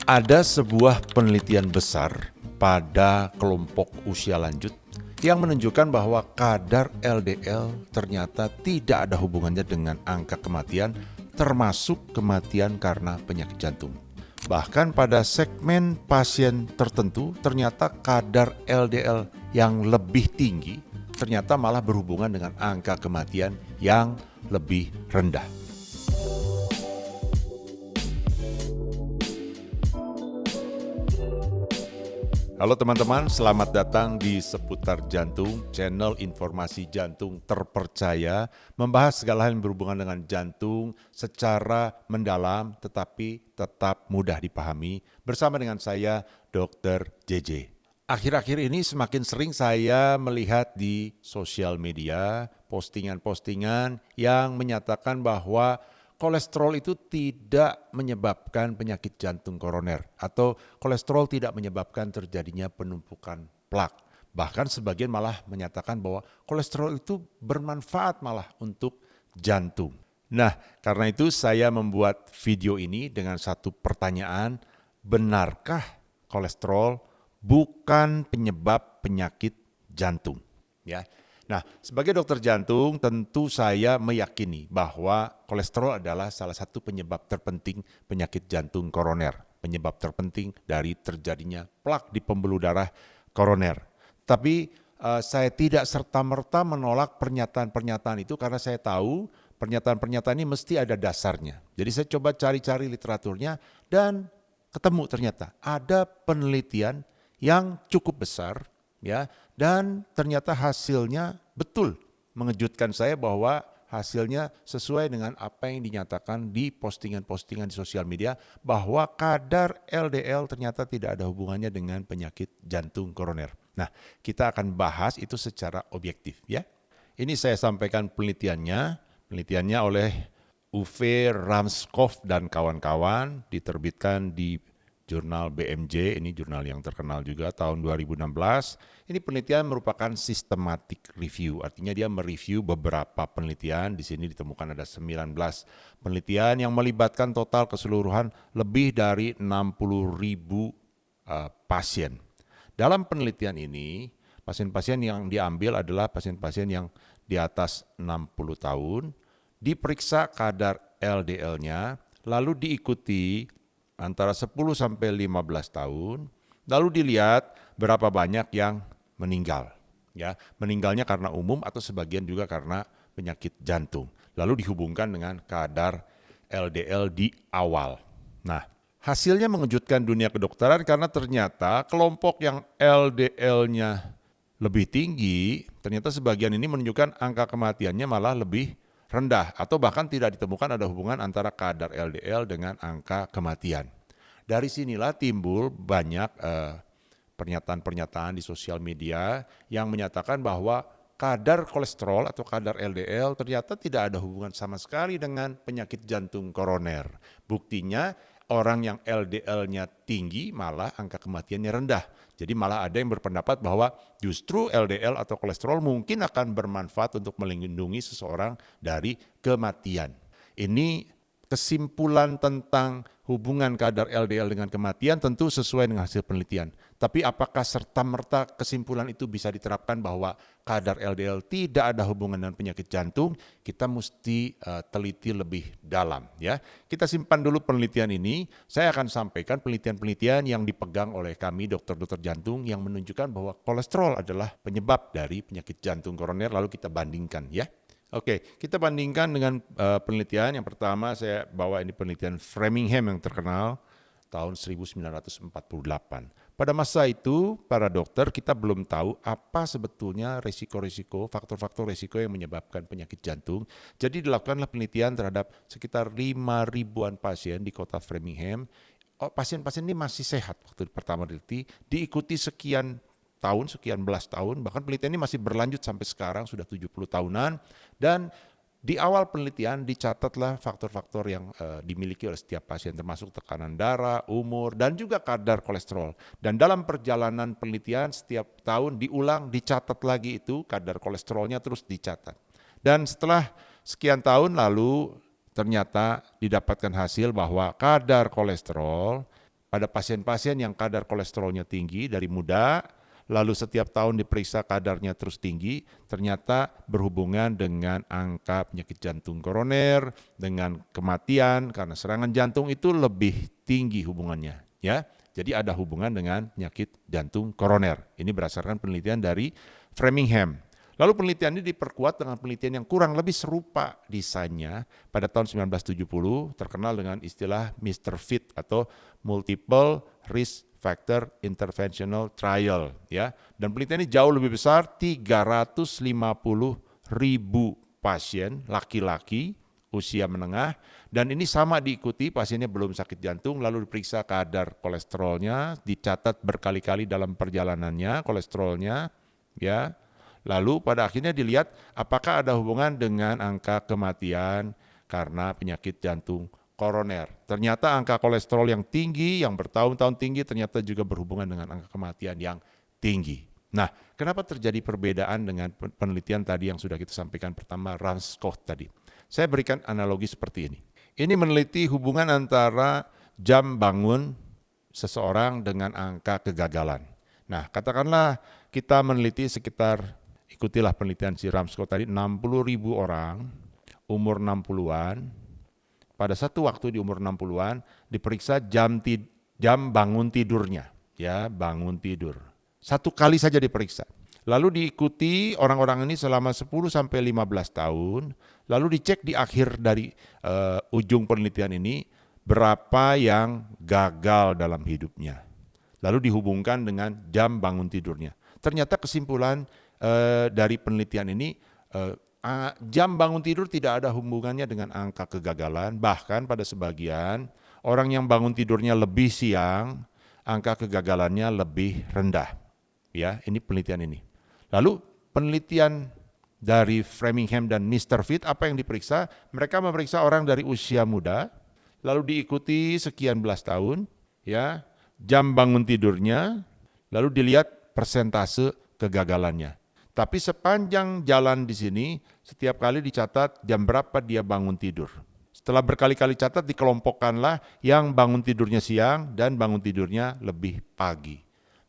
Ada sebuah penelitian besar pada kelompok usia lanjut yang menunjukkan bahwa kadar LDL ternyata tidak ada hubungannya dengan angka kematian, termasuk kematian karena penyakit jantung. Bahkan pada segmen pasien tertentu, ternyata kadar LDL yang lebih tinggi ternyata malah berhubungan dengan angka kematian yang lebih rendah. Halo teman-teman, selamat datang di Seputar Jantung, channel informasi jantung terpercaya, membahas segala hal yang berhubungan dengan jantung secara mendalam tetapi tetap mudah dipahami, bersama dengan saya, Dr. JJ. Akhir-akhir ini semakin sering saya melihat di sosial media postingan-postingan yang menyatakan bahwa kolesterol itu tidak menyebabkan penyakit jantung koroner atau kolesterol tidak menyebabkan terjadinya penumpukan plak. Bahkan sebagian malah menyatakan bahwa kolesterol itu bermanfaat malah untuk jantung. Nah, karena itu saya membuat video ini dengan satu pertanyaan, benarkah kolesterol bukan penyebab penyakit jantung? Ya. Nah, sebagai dokter jantung tentu saya meyakini bahwa kolesterol adalah salah satu penyebab terpenting penyakit jantung koroner, penyebab terpenting dari terjadinya plak di pembuluh darah koroner. Tapi saya tidak serta-merta menolak pernyataan-pernyataan itu karena saya tahu pernyataan-pernyataan ini mesti ada dasarnya. Jadi saya coba cari-cari literaturnya dan ketemu ternyata ada penelitian yang cukup besar, ya, dan ternyata hasilnya betul mengejutkan saya bahwa hasilnya sesuai dengan apa yang dinyatakan di postingan-postingan di sosial media bahwa kadar LDL ternyata tidak ada hubungannya dengan penyakit jantung koroner. Nah, kita akan bahas itu secara objektif, ya. Ini saya sampaikan penelitiannya oleh Uwe Ramskov dan kawan-kawan, diterbitkan di jurnal BMJ, ini jurnal yang terkenal juga tahun 2016. Ini penelitian merupakan systematic review, artinya dia mereview beberapa penelitian. Di sini ditemukan ada 19 penelitian yang melibatkan total keseluruhan lebih dari 60.000 pasien. Dalam penelitian ini, pasien-pasien yang diambil adalah pasien-pasien yang di atas 60 tahun, diperiksa kadar LDL-nya, lalu diikuti antara 10 sampai 15 tahun, lalu dilihat berapa banyak yang meninggal. Ya, meninggalnya karena umum atau sebagian juga karena penyakit jantung. Lalu dihubungkan dengan kadar LDL di awal. Nah, hasilnya mengejutkan dunia kedokteran karena ternyata kelompok yang LDL-nya lebih tinggi, ternyata sebagian ini menunjukkan angka kematiannya malah lebih rendah atau bahkan tidak ditemukan ada hubungan antara kadar LDL dengan angka kematian. Dari sinilah timbul banyak pernyataan-pernyataan di sosial media yang menyatakan bahwa kadar kolesterol atau kadar LDL ternyata tidak ada hubungan sama sekali dengan penyakit jantung koroner. Buktinya orang yang LDL-nya tinggi malah angka kematiannya rendah. Jadi malah ada yang berpendapat bahwa justru LDL atau kolesterol mungkin akan bermanfaat untuk melindungi seseorang dari kematian. Ini kesimpulan tentang hubungan kadar LDL dengan kematian tentu sesuai dengan hasil penelitian. Tapi apakah serta-merta kesimpulan itu bisa diterapkan bahwa kadar LDL tidak ada hubungan dengan penyakit jantung? Kita mesti teliti lebih dalam, ya. Kita simpan dulu penelitian ini. Saya akan sampaikan penelitian-penelitian yang dipegang oleh kami dokter-dokter jantung yang menunjukkan bahwa kolesterol adalah penyebab dari penyakit jantung koroner, lalu kita bandingkan, ya. Oke, kita bandingkan dengan penelitian. Yang pertama saya bawa ini penelitian Framingham yang terkenal tahun 1948. Pada masa itu, para dokter kita belum tahu apa sebetulnya resiko-resiko, faktor-faktor resiko yang menyebabkan penyakit jantung. Jadi dilakukanlah penelitian terhadap sekitar 5.000-an pasien di kota Framingham. Pasien-pasien ini masih sehat waktu pertama diteliti, diikuti sekian belas tahun, bahkan penelitian ini masih berlanjut sampai sekarang, sudah 70 tahunan, dan di awal penelitian dicatatlah faktor-faktor yang dimiliki oleh setiap pasien, termasuk tekanan darah, umur, dan juga kadar kolesterol. Dan dalam perjalanan penelitian setiap tahun diulang, dicatat lagi itu, kadar kolesterolnya terus dicatat. Dan setelah sekian tahun lalu ternyata didapatkan hasil bahwa kadar kolesterol pada pasien-pasien yang kadar kolesterolnya tinggi dari muda, lalu setiap tahun diperiksa kadarnya terus tinggi, ternyata berhubungan dengan angka penyakit jantung koroner, dengan kematian karena serangan jantung itu lebih tinggi hubungannya, ya. Jadi ada hubungan dengan penyakit jantung koroner. Ini berdasarkan penelitian dari Framingham. Lalu penelitian ini diperkuat dengan penelitian yang kurang lebih serupa desainnya pada tahun 1970, terkenal dengan istilah Mr. Fit atau Multiple Risk Factor Interventional Trial, ya. Dan penelitian ini jauh lebih besar, 350.000 pasien laki-laki usia menengah, dan ini sama diikuti pasiennya belum sakit jantung, lalu diperiksa kadar kolesterolnya, dicatat berkali-kali dalam perjalanannya kolesterolnya, ya. Lalu pada akhirnya dilihat apakah ada hubungan dengan angka kematian karena penyakit jantung koroner. Ternyata angka kolesterol yang tinggi, yang bertahun-tahun tinggi, ternyata juga berhubungan dengan angka kematian yang tinggi. Nah, kenapa terjadi perbedaan dengan penelitian tadi yang sudah kita sampaikan pertama, Ramscoe tadi? Saya berikan analogi seperti ini. Ini meneliti hubungan antara jam bangun seseorang dengan angka kegagalan. Nah, katakanlah kita meneliti sekitar, ikutilah penelitian si Ramscoe tadi, 60.000 orang, umur 60-an, pada satu waktu di umur 60-an, diperiksa jam bangun tidurnya, ya, bangun tidur. Satu kali saja diperiksa. Lalu diikuti orang-orang ini selama 10-15 tahun, lalu dicek di akhir dari ujung penelitian ini, berapa yang gagal dalam hidupnya. Lalu dihubungkan dengan jam bangun tidurnya. Ternyata kesimpulan dari penelitian ini, jam bangun tidur tidak ada hubungannya dengan angka kegagalan, bahkan pada sebagian orang yang bangun tidurnya lebih siang, angka kegagalannya lebih rendah. Ya, ini penelitian ini. Lalu penelitian dari Framingham dan Mr. Fit, apa yang diperiksa? Mereka memeriksa orang dari usia muda, lalu diikuti sekian belas tahun, ya, jam bangun tidurnya, lalu dilihat persentase kegagalannya. Tapi sepanjang jalan di sini, setiap kali dicatat jam berapa dia bangun tidur. Setelah berkali-kali catat, dikelompokkanlah yang bangun tidurnya siang dan bangun tidurnya lebih pagi.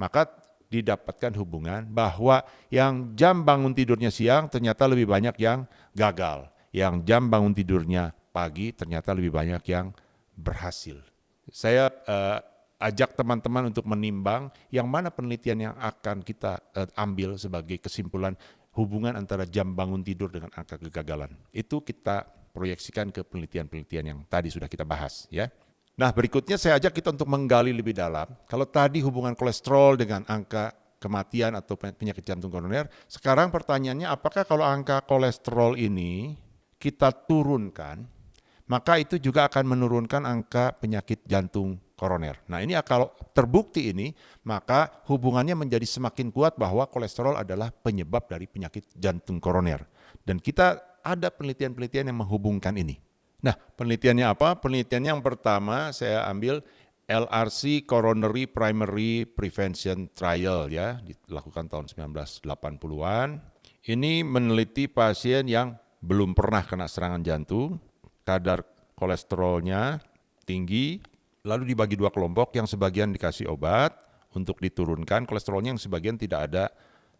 Maka didapatkan hubungan bahwa yang jam bangun tidurnya siang ternyata lebih banyak yang gagal. Yang jam bangun tidurnya pagi ternyata lebih banyak yang berhasil. Saya ajak teman-teman untuk menimbang yang mana penelitian yang akan kita ambil sebagai kesimpulan hubungan antara jam bangun tidur dengan angka kegagalan. Itu kita proyeksikan ke penelitian-penelitian yang tadi sudah kita bahas, ya. Nah, berikutnya saya ajak kita untuk menggali lebih dalam. Kalau tadi hubungan kolesterol dengan angka kematian atau penyakit jantung koroner, sekarang pertanyaannya apakah kalau angka kolesterol ini kita turunkan, maka itu juga akan menurunkan angka penyakit jantung koroner. Nah, ini kalau terbukti ini, maka hubungannya menjadi semakin kuat bahwa kolesterol adalah penyebab dari penyakit jantung koroner. Dan kita ada penelitian-penelitian yang menghubungkan ini. Nah, penelitiannya apa? Penelitian yang pertama saya ambil LRC Coronary Primary Prevention Trial, ya, dilakukan tahun 1980-an. Ini meneliti pasien yang belum pernah kena serangan jantung, kadar kolesterolnya tinggi, lalu dibagi dua kelompok, yang sebagian dikasih obat untuk diturunkan kolesterolnya, yang sebagian tidak ada,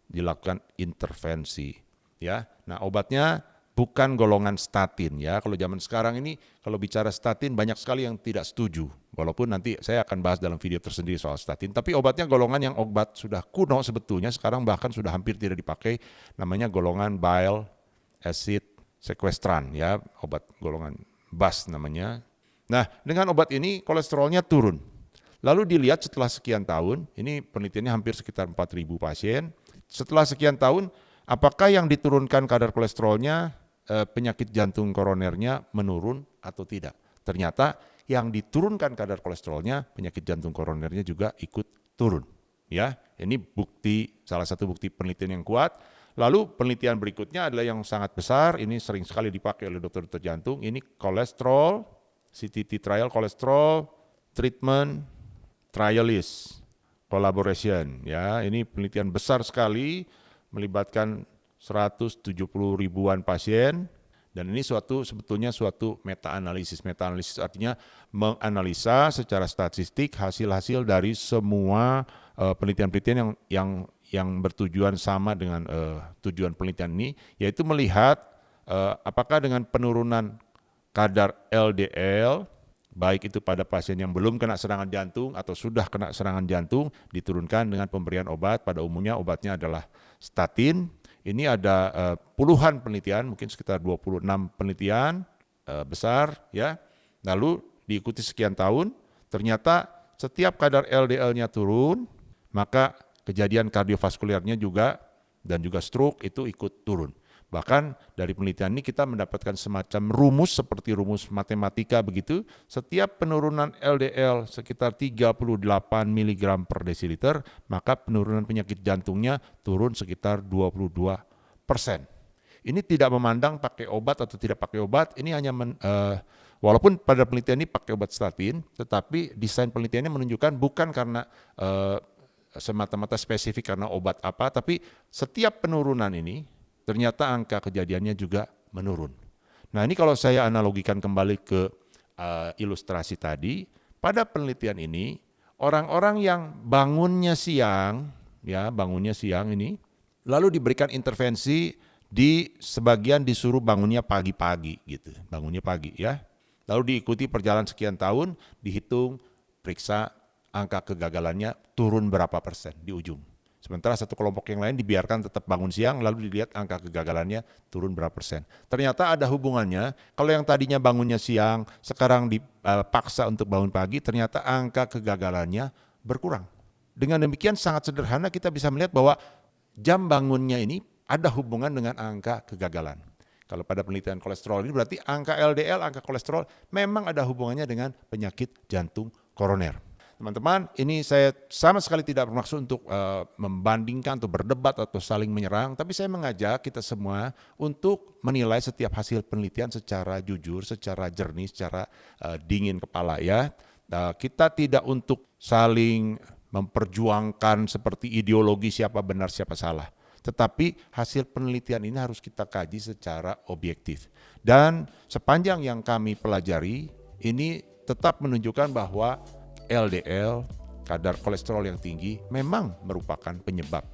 dilakukan intervensi, ya. Nah, obatnya bukan golongan statin, ya. Kalau zaman sekarang ini kalau bicara statin banyak sekali yang tidak setuju. Walaupun nanti saya akan bahas dalam video tersendiri soal statin, tapi obatnya golongan yang obat sudah kuno sebetulnya, sekarang bahkan sudah hampir tidak dipakai, namanya golongan bile acid sequestran, ya, obat golongan BAS namanya. Nah, dengan obat ini kolesterolnya turun. Lalu dilihat setelah sekian tahun, ini penelitiannya hampir sekitar 4.000 pasien. Setelah sekian tahun, apakah yang diturunkan kadar kolesterolnya, penyakit jantung koronernya menurun atau tidak? Ternyata yang diturunkan kadar kolesterolnya, penyakit jantung koronernya juga ikut turun. Ya, ini bukti, salah satu bukti penelitian yang kuat. Lalu penelitian berikutnya adalah yang sangat besar, ini sering sekali dipakai oleh dokter-dokter jantung, ini kolesterol, CTT trial, kolesterol treatment trialist collaboration, ya. Ini penelitian besar sekali, melibatkan 170 ribuan pasien, Dan ini sebetulnya suatu meta-analisis. Meta-analisis artinya menganalisa secara statistik hasil-hasil dari semua penelitian-penelitian yang bertujuan sama dengan tujuan penelitian ini, yaitu melihat apakah dengan penurunan kadar LDL, baik itu pada pasien yang belum kena serangan jantung atau sudah kena serangan jantung, diturunkan dengan pemberian obat. Pada umumnya obatnya adalah statin. Ini ada puluhan penelitian, mungkin sekitar 26 penelitian besar, ya. Lalu diikuti sekian tahun, ternyata setiap kadar LDL-nya turun, maka kejadian kardiovaskulernya juga dan juga stroke itu ikut turun. Bahkan dari penelitian ini kita mendapatkan semacam rumus seperti rumus matematika begitu. Setiap penurunan LDL sekitar 38 mg per desiliter, maka penurunan penyakit jantungnya turun sekitar 22%. Ini tidak memandang pakai obat atau tidak pakai obat, ini hanya walaupun pada penelitian ini pakai obat statin, tetapi desain penelitiannya menunjukkan bukan karena semata-mata spesifik karena obat apa, tapi setiap penurunan ini ternyata angka kejadiannya juga menurun. Nah, ini kalau saya analogikan kembali ke ilustrasi tadi, pada penelitian ini orang-orang yang bangunnya siang ini, lalu diberikan intervensi, sebagian disuruh bangunnya pagi-pagi gitu, bangunnya pagi ya. Lalu diikuti perjalanan sekian tahun, dihitung, periksa angka kegagalannya turun berapa persen di ujung. Sementara satu kelompok yang lain dibiarkan tetap bangun siang, lalu dilihat angka kegagalannya turun berapa persen. Ternyata ada hubungannya, kalau yang tadinya bangunnya siang, sekarang dipaksa untuk bangun pagi, ternyata angka kegagalannya berkurang. Dengan demikian sangat sederhana kita bisa melihat bahwa jam bangunnya ini ada hubungan dengan angka kegagalan. Kalau pada penelitian kolesterol ini berarti angka LDL, angka kolesterol memang ada hubungannya dengan penyakit jantung koroner. Teman-teman, ini saya sama sekali tidak bermaksud untuk membandingkan atau berdebat atau saling menyerang, tapi saya mengajak kita semua untuk menilai setiap hasil penelitian secara jujur, secara jernih, secara dingin kepala ya. Kita tidak untuk saling memperjuangkan seperti ideologi siapa benar siapa salah. Tetapi hasil penelitian ini harus kita kaji secara objektif. Dan sepanjang yang kami pelajari, ini tetap menunjukkan bahwa LDL, kadar kolesterol yang tinggi memang merupakan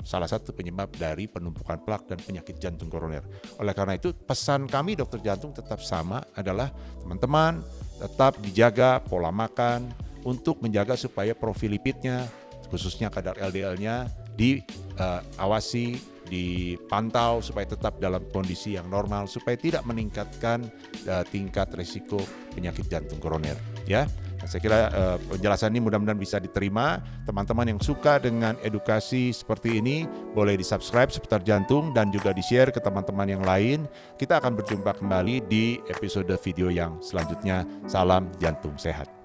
salah satu penyebab dari penumpukan plak dan penyakit jantung koroner. Oleh karena itu pesan kami dokter jantung tetap sama, adalah teman-teman tetap dijaga pola makan untuk menjaga supaya profil lipidnya, khususnya kadar LDL-nya diawasi, dipantau supaya tetap dalam kondisi yang normal, supaya tidak meningkatkan tingkat risiko penyakit jantung koroner ya. Nah, saya kira penjelasan ini mudah-mudahan bisa diterima. Teman-teman yang suka dengan edukasi seperti ini boleh di-subscribe Seputar Jantung dan juga di-share ke teman-teman yang lain. Kita akan berjumpa kembali di episode video yang selanjutnya. Salam jantung sehat.